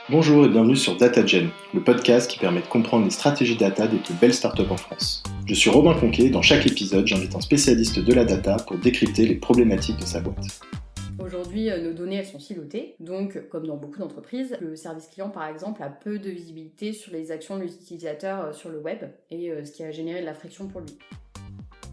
Bonjour et bienvenue sur DataGen, le podcast qui permet de comprendre les stratégies data des plus belles startups en France. Je suis Robin Conquet et dans chaque épisode, j'invite un spécialiste de la data pour décrypter les problématiques de sa boîte. Aujourd'hui, nos données, elles sont silotées. Donc, comme dans beaucoup d'entreprises, le service client, par exemple, a peu de visibilité sur les actions de l'utilisateur sur le web et ce qui a généré de la friction pour lui.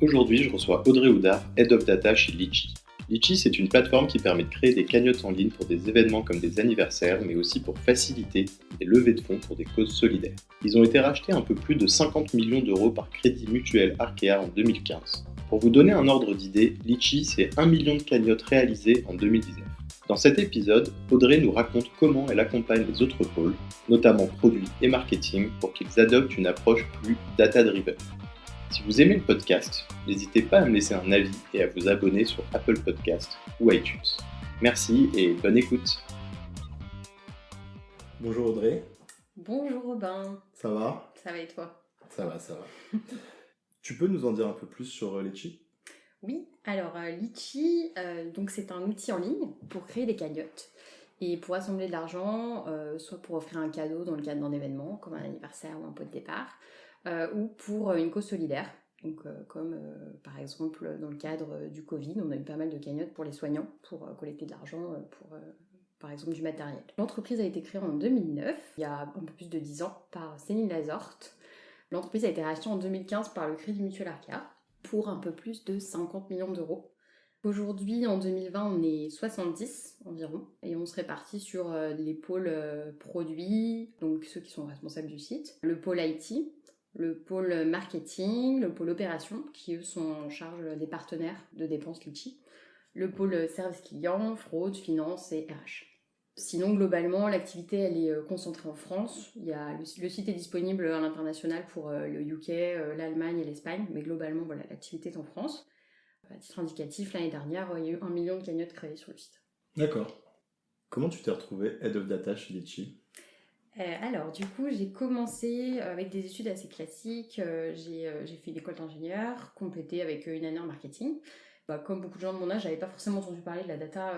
Aujourd'hui, je reçois Audrey Houdard, Head of Data chez Litchi. Litchi, c'est une plateforme qui permet de créer des cagnottes en ligne pour des événements comme des anniversaires, mais aussi pour faciliter des levées de fonds pour des causes solidaires. Ils ont été rachetés un peu plus de 50 millions d'euros par Crédit Mutuel Arkea en 2015. Pour vous donner un ordre d'idée, Litchi, c'est 1 million de cagnottes réalisées en 2019. Dans cet épisode, Audrey nous raconte comment elle accompagne les autres pôles, notamment produits et marketing, pour qu'ils adoptent une approche plus data-driven. Si vous aimez le podcast, n'hésitez pas à me laisser un avis et à vous abonner sur Apple Podcast ou iTunes. Merci et bonne écoute. Bonjour Audrey. Bonjour Robin. Ça va ? Ça va et toi ? Ça va. Tu peux nous en dire un peu plus sur Litchi ? Oui, alors Litchi, donc c'est un outil en ligne pour créer des cagnottes et pour assembler de l'argent, soit pour offrir un cadeau dans le cadre d'un événement, comme un anniversaire ou un pot de départ, ou pour une cause solidaire. Donc, comme par exemple dans le cadre du Covid, on a eu pas mal de cagnottes pour les soignants, pour collecter de l'argent pour par exemple du matériel. L'entreprise a été créée en 2009, il y a un peu plus de 10 ans, par Céline Lazorte. L'entreprise a été rachetée en 2015 par le Crédit Mutuel Arkea pour un peu plus de 50 millions d'euros. Aujourd'hui, en 2020, on est 70 environ, et on se répartit sur les pôles produits, donc ceux qui sont responsables du site, le pôle IT, le pôle marketing, le pôle opération, qui eux sont en charge des partenaires de dépenses Litchi, le pôle service client, fraude, finance et RH. Sinon, globalement, l'activité elle est concentrée en France. Le site est disponible à l'international pour le UK, l'Allemagne et l'Espagne, mais globalement, voilà, l'activité est en France. À titre indicatif, l'année dernière, il y a eu 1 million de cagnottes créées sur le site. D'accord. Comment tu t'es retrouvé Head of Data chez Litchi ? Alors, du coup, j'ai commencé avec des études assez classiques. J'ai fait une école d'ingénieur, complétée avec une année en marketing. Comme beaucoup de gens de mon âge, j'avais pas forcément entendu parler de la data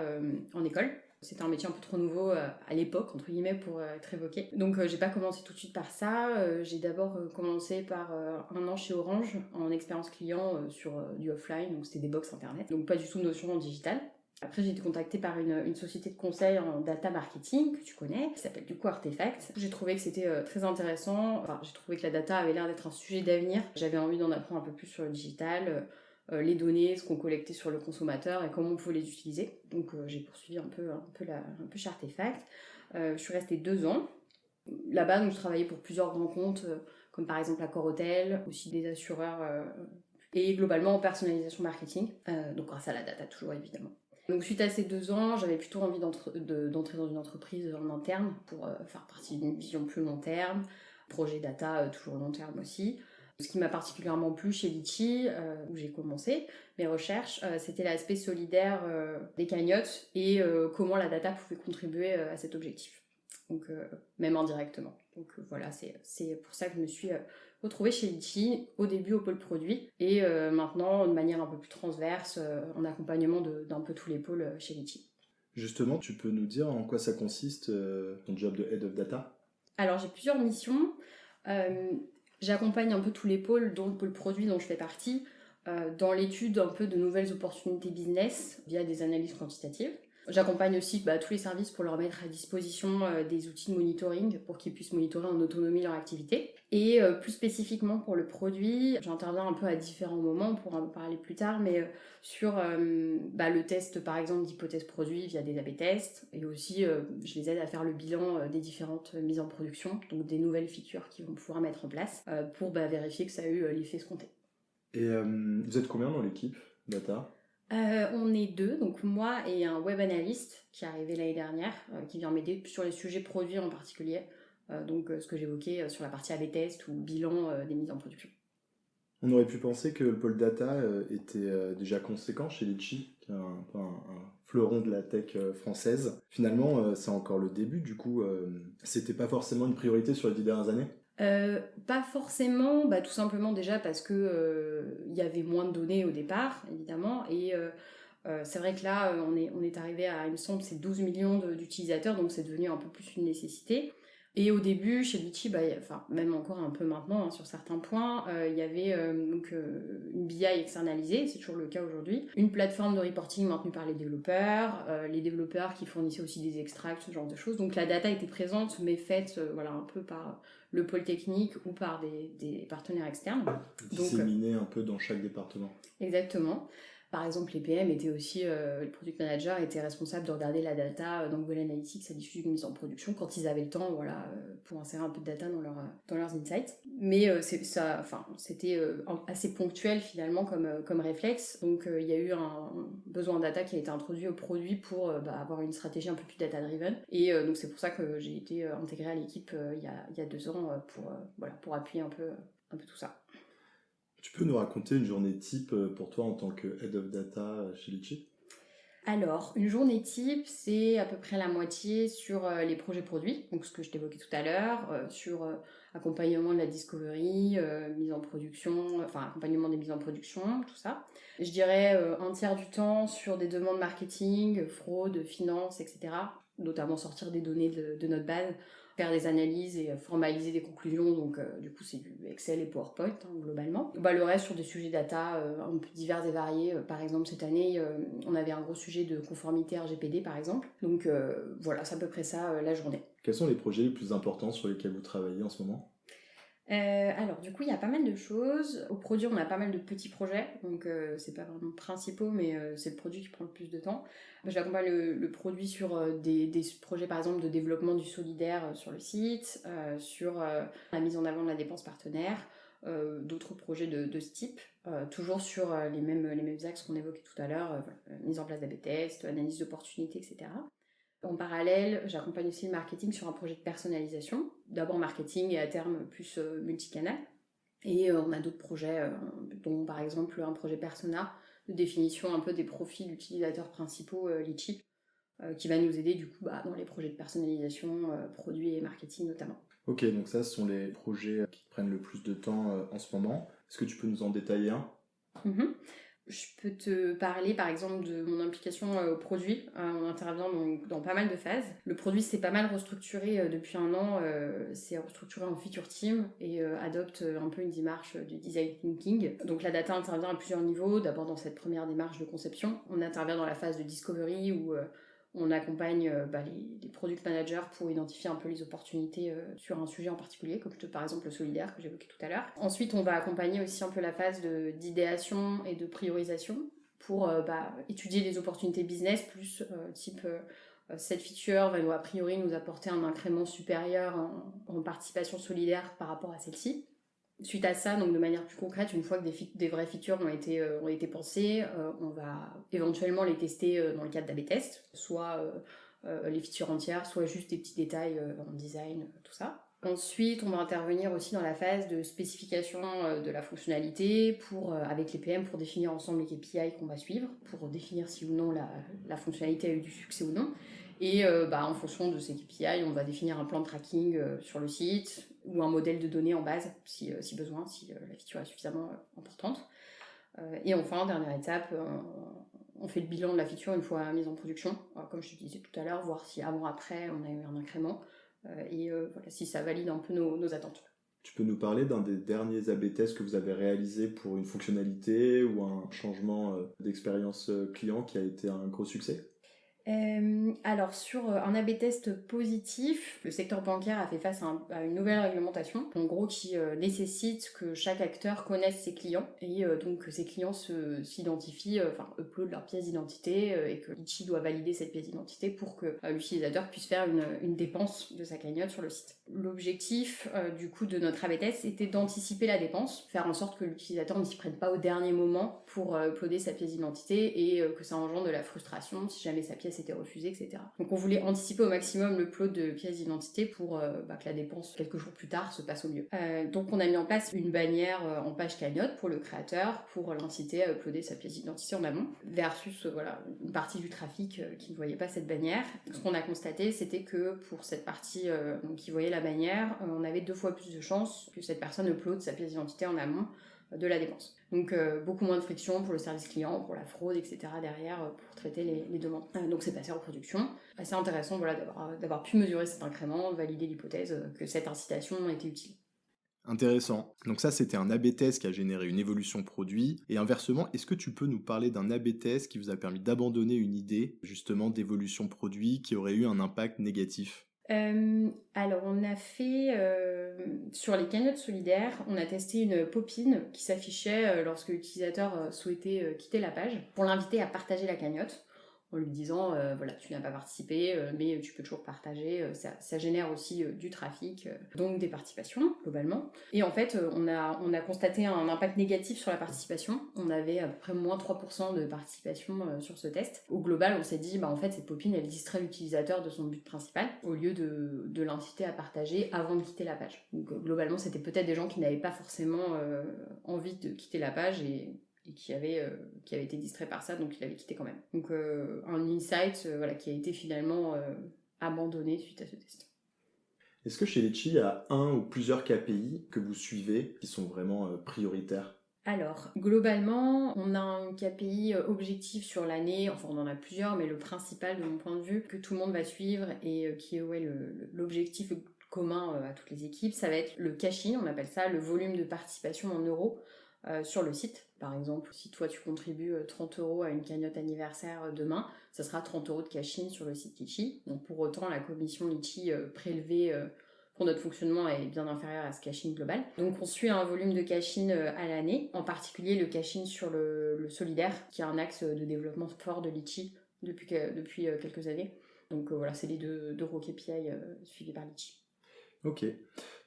en école. C'était un métier un peu trop nouveau à l'époque, entre guillemets, pour être évoqué. Donc, j'ai pas commencé tout de suite par ça. J'ai d'abord commencé par un an chez Orange en expérience client sur du offline, donc c'était des box internet. Donc, pas du tout de notion en digital. Après, j'ai été contactée par une société de conseil en data marketing que tu connais, qui s'appelle du coup Artefact. J'ai trouvé que c'était très intéressant. Enfin, j'ai trouvé que la data avait l'air d'être un sujet d'avenir. J'avais envie d'en apprendre un peu plus sur le digital, les données, ce qu'on collectait sur le consommateur et comment on pouvait les utiliser. Donc, j'ai poursuivi un peu chez Artefact. Je suis restée 2 ans. Là-bas, donc, je travaillais pour plusieurs grands comptes, comme par exemple Accor Hotel, aussi des assureurs, et globalement en personnalisation marketing. Donc, grâce à la data, toujours évidemment. Donc suite à ces 2 ans, j'avais plutôt envie d'entrer dans une entreprise en interne pour faire partie d'une vision plus long terme, projet data toujours long terme aussi. Ce qui m'a particulièrement plu chez Litchi, où j'ai commencé mes recherches, c'était l'aspect solidaire des cagnottes et comment la data pouvait contribuer à cet objectif. Donc même indirectement. Donc voilà, c'est pour ça que je me suis retrouvée chez Litchi, au début au pôle produit, et maintenant de manière un peu plus transverse, en accompagnement d'un peu tous les pôles chez Litchi. Justement, tu peux nous dire en quoi ça consiste, ton job de Head of Data ? Alors j'ai plusieurs missions. J'accompagne un peu tous les pôles, dont le pôle produit dont je fais partie, dans l'étude un peu de nouvelles opportunités business via des analyses quantitatives. J'accompagne aussi tous les services pour leur mettre à disposition des outils de monitoring pour qu'ils puissent monitorer en autonomie leur activité. Et plus spécifiquement pour le produit, j'interviens un peu à différents moments, on pourra en parler plus tard, mais sur le test par exemple d'hypothèses produits via des A/B tests, et aussi je les aide à faire le bilan des différentes mises en production, donc des nouvelles features qu'ils vont pouvoir mettre en place pour vérifier que ça a eu l'effet escompté. Et vous êtes combien dans l'équipe Data ? On est 2, donc moi et un web analyst qui est arrivé l'année dernière, qui vient m'aider sur les sujets produits en particulier, donc ce que j'évoquais sur la partie A/B test ou bilan des mises en production. On aurait pu penser que le pôle data était déjà conséquent chez Litchi, qui est un fleuron de la tech française. Finalement, c'est encore le début, du coup, c'était pas forcément une priorité sur les 10 dernières années ? Pas forcément, tout simplement déjà parce que y avait moins de données au départ, évidemment, et C'est vrai que là, on est arrivé à, il me semble, c'est 12 millions d'utilisateurs, donc c'est devenu un peu plus une nécessité. Et au début, chez Litchi, enfin, même encore un peu maintenant, hein, sur certains points, il y avait une BI externalisée, c'est toujours le cas aujourd'hui, une plateforme de reporting maintenue par les développeurs qui fournissaient aussi des extracts, ce genre de choses. Donc la data était présente, mais faite voilà, un peu par le pôle technique ou par des partenaires externes. Disséminée un peu dans chaque département. Exactement. Par exemple, les PM étaient aussi, les product managers étaient responsables de regarder la data dans Google Analytics à l'issue d'une mise en production quand ils avaient le temps, voilà, pour insérer un peu de data dans leurs insights. Mais c'était assez ponctuel finalement comme réflexe. Donc il y a eu un besoin data qui a été introduit au produit pour avoir une stratégie un peu plus data-driven. Et donc c'est pour ça que j'ai été intégrée à l'équipe il y a 2 ans pour appuyer un peu tout ça. Tu peux nous raconter une journée type pour toi en tant que Head of Data chez Litchi? Alors, une journée type, c'est à peu près la moitié sur les projets produits, donc ce que je t'évoquais tout à l'heure, sur accompagnement de la discovery, mise en production, enfin accompagnement des mises en production, tout ça. Je dirais un tiers du temps sur des demandes marketing, fraude, finance, etc. Notamment sortir des données de notre base, faire des analyses et formaliser des conclusions, donc du coup c'est du Excel et PowerPoint hein, globalement. Le reste sur des sujets data un peu divers et variés, par exemple cette année on avait un gros sujet de conformité RGPD par exemple, donc voilà c'est à peu près ça la journée. Quels sont les projets les plus importants sur lesquels vous travaillez en ce moment? Alors du coup il y a pas mal de choses. Au produit on a pas mal de petits projets, donc c'est pas vraiment principaux mais c'est le produit qui prend le plus de temps. J'accompagne le produit sur des projets par exemple de développement du solidaire sur le site, sur la mise en avant de la dépense partenaire, d'autres projets de ce type, toujours sur les mêmes axes qu'on évoquait tout à l'heure, mise en place d'A/B tests, analyse d'opportunités, etc. En parallèle, j'accompagne aussi le marketing sur un projet de personnalisation, d'abord marketing et à terme plus multicanal. Et on a d'autres projets, dont par exemple un projet persona, de définition un peu des profils d'utilisateurs principaux Litchi, qui va nous aider du coup dans les projets de personnalisation, produits et marketing notamment. Ok, donc ça, ce sont les projets qui prennent le plus de temps en ce moment. Est-ce que tu peux nous en détailler un? Je peux te parler par exemple de mon implication au produit. On intervient donc dans pas mal de phases. Le produit s'est pas mal restructuré depuis un an. C'est restructuré en feature team et adopte un peu une démarche du design thinking. Donc la data intervient à plusieurs niveaux. D'abord dans cette première démarche de conception. On intervient dans la phase de discovery où on accompagne les product managers pour identifier un peu les opportunités sur un sujet en particulier, comme par exemple le solidaire que j'évoquais tout à l'heure. Ensuite, on va accompagner aussi un peu la phase d'idéation et de priorisation pour étudier les opportunités business, plus type cette feature va a priori nous apporter un incrément supérieur en participation solidaire par rapport à celle-ci. Suite à ça, donc de manière plus concrète, une fois que des vraies features ont été pensées, on va éventuellement les tester dans le cadre d'A/B tests, soit les features entières, soit juste des petits détails en design, tout ça. Ensuite, on va intervenir aussi dans la phase de spécification de la fonctionnalité avec les PM pour définir ensemble les KPI qu'on va suivre, pour définir si ou non la fonctionnalité a eu du succès ou non. Et en fonction de ces KPI, on va définir un plan de tracking sur le site ou un modèle de données en base si besoin, si la feature est suffisamment importante. Et enfin, dernière étape, on fait le bilan de la feature une fois mise en production. Comme je te disais tout à l'heure, voir si avant-après on a eu un incrément et si ça valide un peu nos attentes. Tu peux nous parler d'un des derniers A/B tests que vous avez réalisé pour une fonctionnalité ou un changement d'expérience client qui a été un gros succès? Alors sur un A/B test positif, le secteur bancaire a fait face à une nouvelle réglementation, en gros qui nécessite que chaque acteur connaisse ses clients et donc que ses clients s'identifient, uploadent leur pièce d'identité et que Litchi doit valider cette pièce d'identité pour que l'utilisateur puisse faire une dépense de sa cagnotte sur le site. L'objectif du coup de notre A/B test était d'anticiper la dépense, faire en sorte que l'utilisateur ne s'y prenne pas au dernier moment pour uploader sa pièce d'identité et que ça engendre de la frustration si jamais sa pièce était refusée, etc. Donc on voulait anticiper au maximum le upload de pièces d'identité pour que la dépense quelques jours plus tard se passe au mieux. Donc on a mis en place une bannière en page cagnotte pour le créateur pour l'inciter à uploader sa pièce d'identité en amont versus une partie du trafic qui ne voyait pas cette bannière. Ce qu'on a constaté, c'était que pour cette partie qui voyait la bannière, on avait 2 fois plus de chances que cette personne upload sa pièce d'identité en amont de la dépense. Donc beaucoup moins de friction pour le service client, pour la fraude, etc. derrière pour traiter les demandes. Donc c'est passé en production. Assez intéressant voilà, d'avoir pu mesurer cet incrément, valider l'hypothèse que cette incitation était utile. Intéressant. Donc ça, c'était un A/B test qui a généré une évolution produit. Et inversement, est-ce que tu peux nous parler d'un A/B test qui vous a permis d'abandonner une idée, justement, d'évolution produit qui aurait eu un impact négatif? Alors on a fait sur les cagnottes solidaires, on a testé une pop-in qui s'affichait lorsque l'utilisateur souhaitait quitter la page pour l'inviter à partager la cagnotte en lui disant voilà tu n'as pas participé mais tu peux toujours partager, ça génère aussi du trafic, donc des participations globalement. Et en fait on a constaté un impact négatif sur la participation, on avait à peu près moins 3% de participation sur ce test. Au global on s'est dit en fait cette pop-in elle distrait l'utilisateur de son but principal au lieu de l'inciter à partager avant de quitter la page. Donc globalement c'était peut-être des gens qui n'avaient pas forcément envie de quitter la page et qui avait été distrait par ça, donc il avait quitté quand même. Donc un insight voilà, qui a été finalement abandonné suite à ce test. Est-ce que chez Litchi, il y a un ou plusieurs KPI que vous suivez qui sont vraiment prioritaires? Alors, globalement, on a un KPI objectif sur l'année, enfin on en a plusieurs, mais le principal de mon point de vue, que tout le monde va suivre et qui est l'objectif commun à toutes les équipes, ça va être le cash-in, on appelle ça le volume de participation en euros sur le site. Par exemple, si toi tu contribues 30 € à une cagnotte anniversaire demain, ça sera 30 € de cash-in sur le site Litchi. Donc pour autant, la commission Litchi prélevée pour notre fonctionnement est bien inférieure à ce cash-in global. Donc on suit un volume de cash-in à l'année, en particulier le cash-in sur le solidaire, qui est un axe de développement fort de Litchi depuis quelques années. Donc voilà, c'est les deux gros KPI suivis par Litchi. Ok.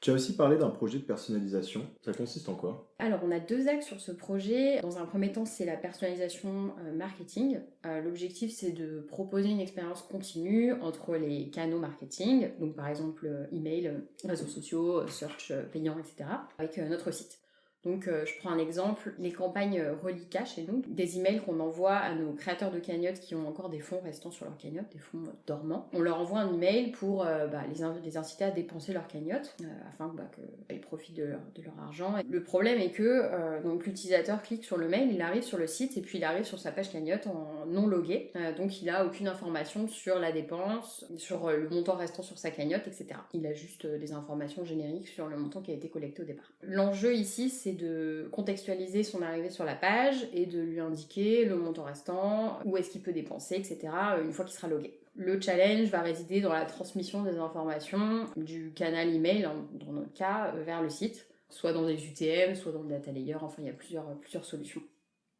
Tu as aussi parlé d'un projet de personnalisation. Ça consiste en quoi? Alors, on a deux axes sur ce projet. Dans un premier temps, c'est la personnalisation marketing. L'objectif, c'est de proposer une expérience continue entre les canaux marketing, donc par exemple email, réseaux sociaux, search payant, etc., avec notre site. Donc, je prends un exemple, les campagnes reliquat chez nous, des emails qu'on envoie à nos créateurs de cagnottes qui ont encore des fonds restants sur leur cagnotte, des fonds dormants. On leur envoie un email pour les inciter à dépenser leur cagnotte afin qu'ils profitent de leur argent. Et le problème est que donc l'utilisateur clique sur le mail, il arrive sur le site et puis il arrive sur sa page cagnotte en non logué. Donc, il n'a aucune information sur la dépense, sur le montant restant sur sa cagnotte, etc. Il a juste des informations génériques sur le montant qui a été collecté au départ. L'enjeu ici, c'est de contextualiser son arrivée sur la page et de lui indiquer le montant restant, où est-ce qu'il peut dépenser, etc. une fois qu'il sera logué. Le challenge va résider dans la transmission des informations du canal email, dans notre cas, vers le site, soit dans des UTM, soit dans le data layer, enfin il y a plusieurs solutions.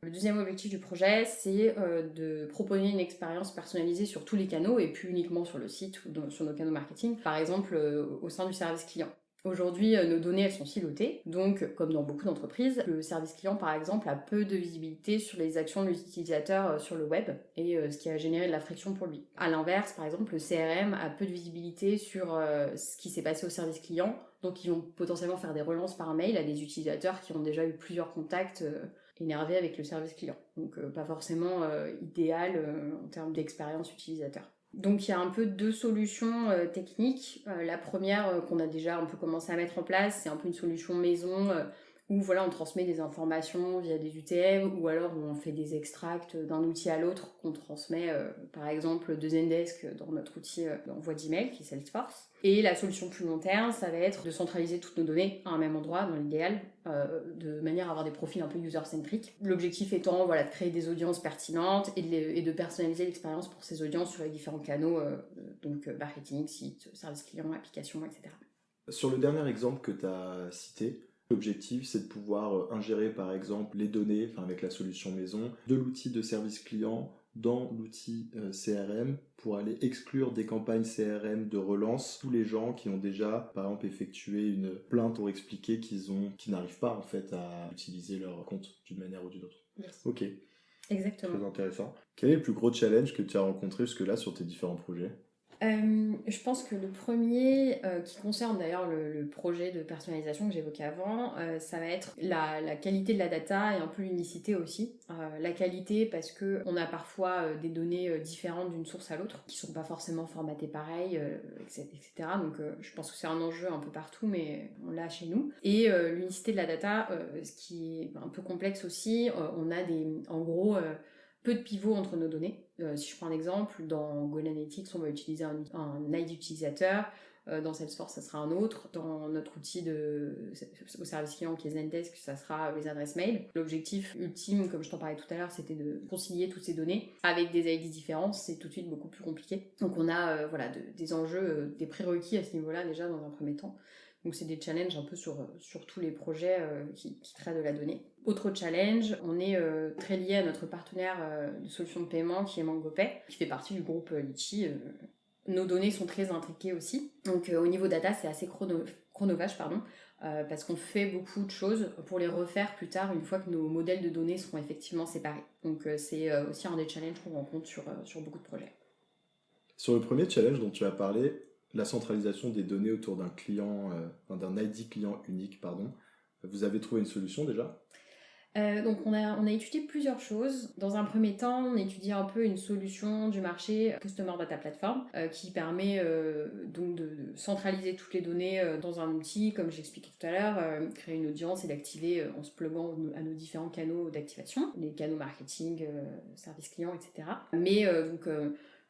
Le deuxième objectif du projet, c'est de proposer une expérience personnalisée sur tous les canaux et plus uniquement sur le site ou sur nos canaux marketing, par exemple au sein du service client. Aujourd'hui, nos données, elles sont silotées, donc comme dans beaucoup d'entreprises, le service client, par exemple, a peu de visibilité sur les actions de l'utilisateur sur le web, et ce qui a généré de la friction pour lui. À l'inverse, par exemple, le CRM a peu de visibilité sur ce qui s'est passé au service client, donc ils vont potentiellement faire des relances par mail à des utilisateurs qui ont déjà eu plusieurs contacts énervés avec le service client. Donc pas forcément idéal en termes d'expérience utilisateur. Donc il y a un peu deux solutions techniques. La première qu'on a déjà un peu commencé à mettre en place, c'est un peu une solution maison où voilà, on transmet des informations via des UTM ou alors on fait des extracts d'un outil à l'autre qu'on transmet par exemple de Zendesk dans notre outil d'envoi d'email qui est Salesforce. Et la solution plus long terme, ça va être de centraliser toutes nos données à un même endroit dans l'idéal, de manière à avoir des profils un peu user-centric. L'objectif étant voilà, de créer des audiences pertinentes et de personnaliser l'expérience pour ces audiences sur les différents canaux, donc marketing, site, service client, application, etc. Sur le dernier exemple que tu as cité, l'objectif, c'est de pouvoir ingérer, par exemple, les données, avec la solution maison, de l'outil de service client dans l'outil CRM pour aller exclure des campagnes CRM de relance tous les gens qui ont déjà, par exemple, effectué une plainte pour expliquer qu'ils n'arrivent pas, en fait, à utiliser leur compte d'une manière ou d'une autre. Yes. Ok. Exactement. Très intéressant. Quel est le plus gros challenge que tu as rencontré jusque-là sur tes différents projets ? Je pense que le premier, qui concerne d'ailleurs le projet de personnalisation que j'évoquais avant, ça va être la qualité de la data et un peu l'unicité aussi. La qualité parce que on a parfois des données différentes d'une source à l'autre, qui sont pas forcément formatées pareil, etc. Donc je pense que c'est un enjeu un peu partout, mais on l'a chez nous. Et l'unicité de la data, ce qui est un peu complexe aussi, on a en gros, peu de pivots entre nos données. Si je prends un exemple, dans Google Analytics, on va utiliser un ID utilisateur. Dans Salesforce, ça sera un autre. Dans notre outil au service client qui est Zendesk, ça sera les adresses mail. L'objectif ultime, comme je t'en parlais tout à l'heure, c'était de concilier toutes ces données avec des ID différents. C'est tout de suite beaucoup plus compliqué. Donc on a des enjeux, des prérequis à ce niveau-là déjà dans un premier temps. Donc c'est des challenges un peu sur tous les projets qui traitent de la donnée. Autre challenge, on est très lié à notre partenaire de solution de paiement qui est MangoPay, qui fait partie du groupe Litchi. Nos données sont très intriquées aussi. Donc au niveau data, c'est assez chronophage, parce qu'on fait beaucoup de choses pour les refaire plus tard une fois que nos modèles de données seront effectivement séparés. Donc c'est aussi un des challenges qu'on rencontre sur beaucoup de projets. Sur le premier challenge dont tu as parlé, la centralisation des données autour d'un client, d'un ID client unique, pardon, vous avez trouvé une solution déjà? Donc on a étudié plusieurs choses. Dans un premier temps, on a étudié un peu une solution du marché Customer Data Platform qui permet donc de centraliser toutes les données dans un outil, comme j'expliquais tout à l'heure, créer une audience et l'activer en se pluguant à nos différents canaux d'activation, les canaux marketing, service client, etc. Mais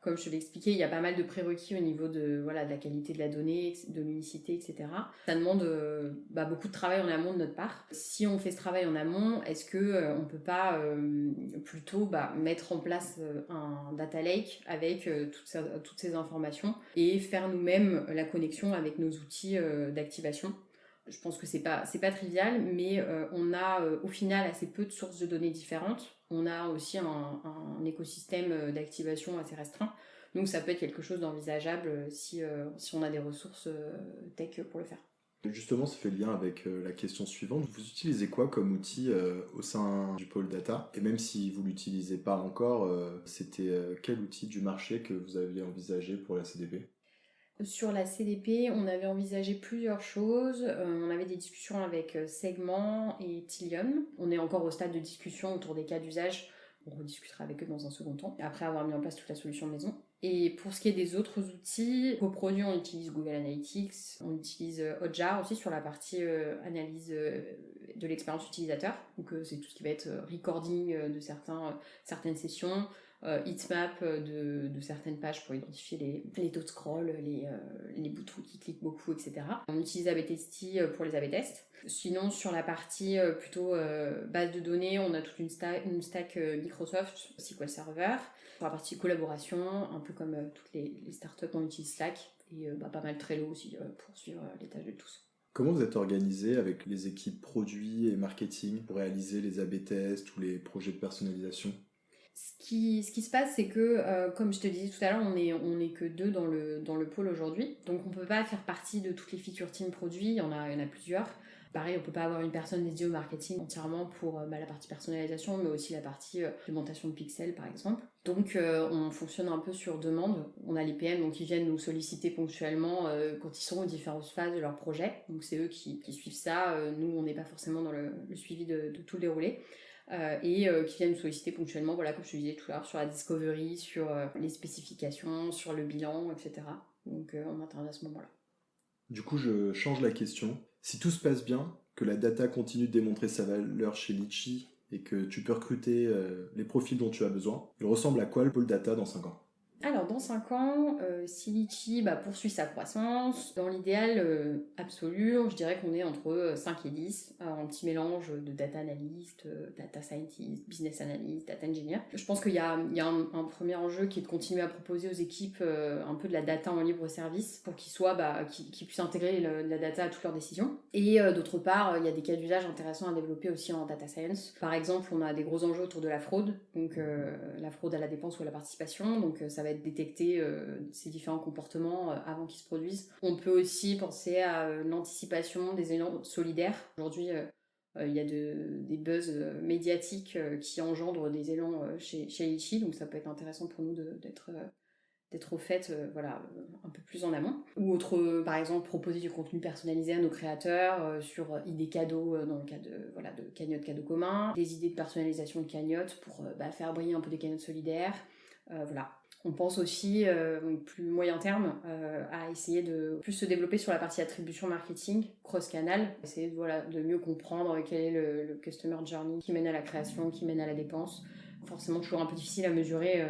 comme je te l'ai expliqué, il y a pas mal de prérequis au niveau de la qualité de la donnée, de l'unicité, etc. Ça demande beaucoup de travail en amont de notre part. Si on fait ce travail en amont, est-ce que on peut pas plutôt mettre en place un data lake avec toutes ces informations et faire nous-mêmes la connexion avec nos outils d'activation? Je pense que c'est pas trivial, mais on a au final assez peu de sources de données différentes. On a aussi un écosystème d'activation assez restreint. Donc ça peut être quelque chose d'envisageable si on a des ressources tech pour le faire. Justement, ça fait lien avec la question suivante. Vous utilisez quoi comme outil au sein du pôle data? Et même si vous ne l'utilisez pas encore, c'était quel outil du marché que vous aviez envisagé pour la CDP? Sur la CDP, on avait envisagé plusieurs choses. On avait des discussions avec Segment et Tilium. On est encore au stade de discussion autour des cas d'usage. On rediscutera avec eux dans un second temps, après avoir mis en place toute la solution maison. Et pour ce qui est des autres outils, pour produits, on utilise Google Analytics, on utilise Hotjar aussi sur la partie analyse de l'expérience utilisateur. Donc c'est tout ce qui va être recording de certaines sessions, heatmap de certaines pages pour identifier les taux de scroll, les boutons qui cliquent beaucoup, etc. On utilise A/B-Testy pour les A/B tests. Sinon, sur la partie plutôt base de données, on a toute une stack Microsoft SQL Server. Sur la partie collaboration, un peu comme toutes les startups, on utilise Slack et pas mal Trello aussi pour suivre les tâches de tous. Comment vous êtes organisé avec les équipes produits et marketing pour réaliser les A/B tests ou les projets de personnalisation? Ce qui se passe, c'est que, comme je te disais tout à l'heure, on est que deux dans le pôle aujourd'hui. Donc, on ne peut pas faire partie de toutes les feature team produits. Il y en a plusieurs. Pareil, on ne peut pas avoir une personne dédiée au marketing entièrement pour la partie personnalisation, mais aussi la partie augmentation de pixels, par exemple. Donc, on fonctionne un peu sur demande. On a les PM donc, qui viennent nous solliciter ponctuellement quand ils sont aux différentes phases de leur projet. Donc, c'est eux qui suivent ça. Nous, on n'est pas forcément dans le suivi de tout le déroulé. Et qui viennent nous solliciter ponctuellement, comme je te disais tout à l'heure, sur la discovery, sur les spécifications, sur le bilan, etc. Donc on intervient à ce moment-là. Du coup, je change la question. Si tout se passe bien, que la data continue de démontrer sa valeur chez Litchi et que tu peux recruter les profils dont tu as besoin, il ressemble à quoi le pôle data dans 5 ans? Alors, dans 5 ans, si Litchi poursuit sa croissance, dans l'idéal absolu, je dirais qu'on est entre 5 et 10, un petit mélange de data analyst, data scientist, business analyst, data engineer. Je pense qu'il y a un premier enjeu qui est de continuer à proposer aux équipes un peu de la data en libre service pour qu'ils puissent intégrer la data à toutes leurs décisions. Et d'autre part, il y a des cas d'usage intéressants à développer aussi en data science. Par exemple, on a des gros enjeux autour de la fraude, donc la fraude à la dépense ou à la participation, donc ça va être détecter ces différents comportements avant qu'ils se produisent. On peut aussi penser à l'anticipation des élans solidaires. Aujourd'hui, il y a des buzz médiatiques qui engendrent des élans chez Litchi, donc ça peut être intéressant pour nous d'être d'être au fait un peu plus en amont. Ou autre, par exemple, proposer du contenu personnalisé à nos créateurs sur idées cadeaux dans le cas de cagnottes cadeaux communs, des idées de personnalisation de cagnottes pour faire briller un peu des cagnottes solidaires. Voilà. On pense aussi, plus moyen terme, à essayer de plus se développer sur la partie attribution marketing, cross-canal, essayer de mieux comprendre quel est le customer journey qui mène à la création, qui mène à la dépense. Forcément toujours un peu difficile à mesurer,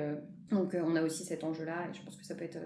donc on a aussi cet enjeu-là, et je pense que ça peut être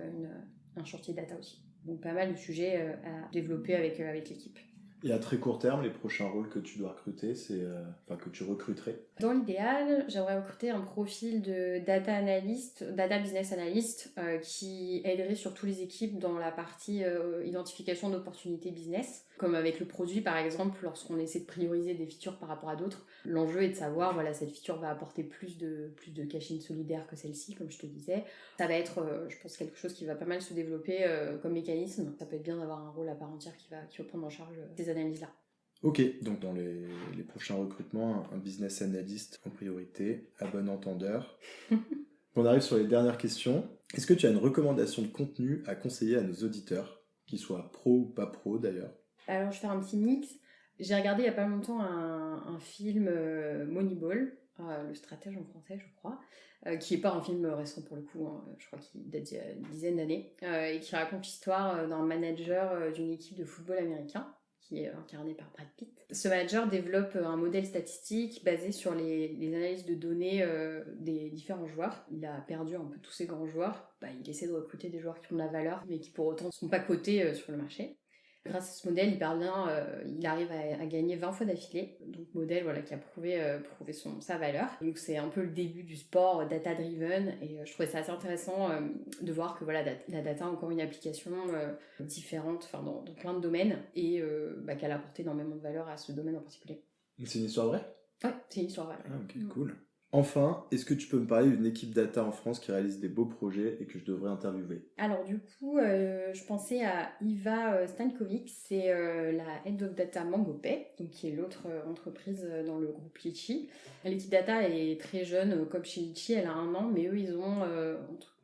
un chantier data aussi. Donc pas mal de sujets à développer avec l'équipe. Et à très court terme, les prochains rôles que tu dois recruter, que tu recruterais? Dans l'idéal, j'aimerais recruter un profil de data business analyst, qui aiderait surtout les équipes dans la partie identification d'opportunités business, comme avec le produit par exemple, lorsqu'on essaie de prioriser des features par rapport à d'autres. L'enjeu est de savoir, cette feature va apporter plus de cash-in solidaire que celle-ci, comme je te disais. Ça va être, je pense, quelque chose qui va pas mal se développer comme mécanisme. Ça peut être bien d'avoir un rôle à part entière qui va prendre en charge ces analyses-là. Ok, donc dans les prochains recrutements, un business analyst en priorité, à bon entendeur. On arrive sur les dernières questions. Est-ce que tu as une recommandation de contenu à conseiller à nos auditeurs, qu'ils soient pro ou pas pro d'ailleurs? Alors, je vais faire un petit mix. J'ai regardé il n'y a pas longtemps un film Moneyball, Le Stratège en français, je crois, qui n'est pas un film récent pour le coup, je crois qu'il date d'il y a une dizaine d'années, et qui raconte l'histoire d'un manager d'une équipe de football américain, qui est incarné par Brad Pitt. Ce manager développe un modèle statistique basé sur les analyses de données des différents joueurs. Il a perdu un peu tous ses grands joueurs. Il essaie de recruter des joueurs qui ont de la valeur, mais qui pour autant ne sont pas cotés sur le marché. Grâce à ce modèle, il arrive à gagner 20 fois d'affilée. Donc modèle qui a prouvé sa valeur. Donc c'est un peu le début du sport data-driven, et je trouvais ça assez intéressant de voir que la data a encore une application différente dans plein de domaines, et qu'elle a apporté énormément de valeur à ce domaine en particulier. C'est une histoire vraie? Ouais, c'est une histoire vraie. Ah, ok, cool. Enfin, est-ce que tu peux me parler d'une équipe data en France qui réalise des beaux projets et que je devrais interviewer? Alors du coup, je pensais à Iva Stankovic, c'est la Head of Data MangoPay, donc qui est l'autre entreprise dans le groupe Litchi. L'équipe data est très jeune, comme chez Litchi, elle a 1 an, mais eux ils ont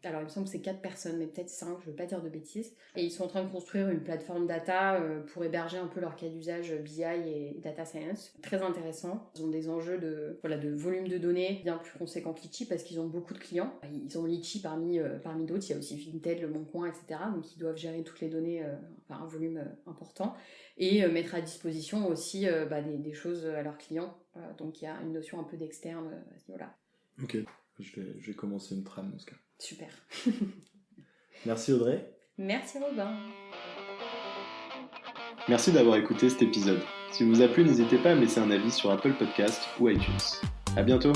alors il me semble que c'est 4 personnes, mais peut-être 5, je ne veux pas dire de bêtises. Et ils sont en train de construire une plateforme data pour héberger un peu leur cas d'usage BI et Data Science. Très intéressant. Ils ont des enjeux de volume de données bien plus conséquents que Litchi, parce qu'ils ont beaucoup de clients. Ils ont Litchi parmi d'autres, il y a aussi Vinted, Le Bon Coin, etc. Donc ils doivent gérer toutes les données, un volume important. Et mettre à disposition aussi des choses à leurs clients. Donc il y a une notion un peu d'externe à ce niveau-là. Ok, je vais commencer une trame dans ce cas. Super. Merci Audrey. Merci Robin. Merci d'avoir écouté cet épisode. Si vous a plu, n'hésitez pas à me laisser un avis sur Apple Podcasts ou iTunes. À bientôt.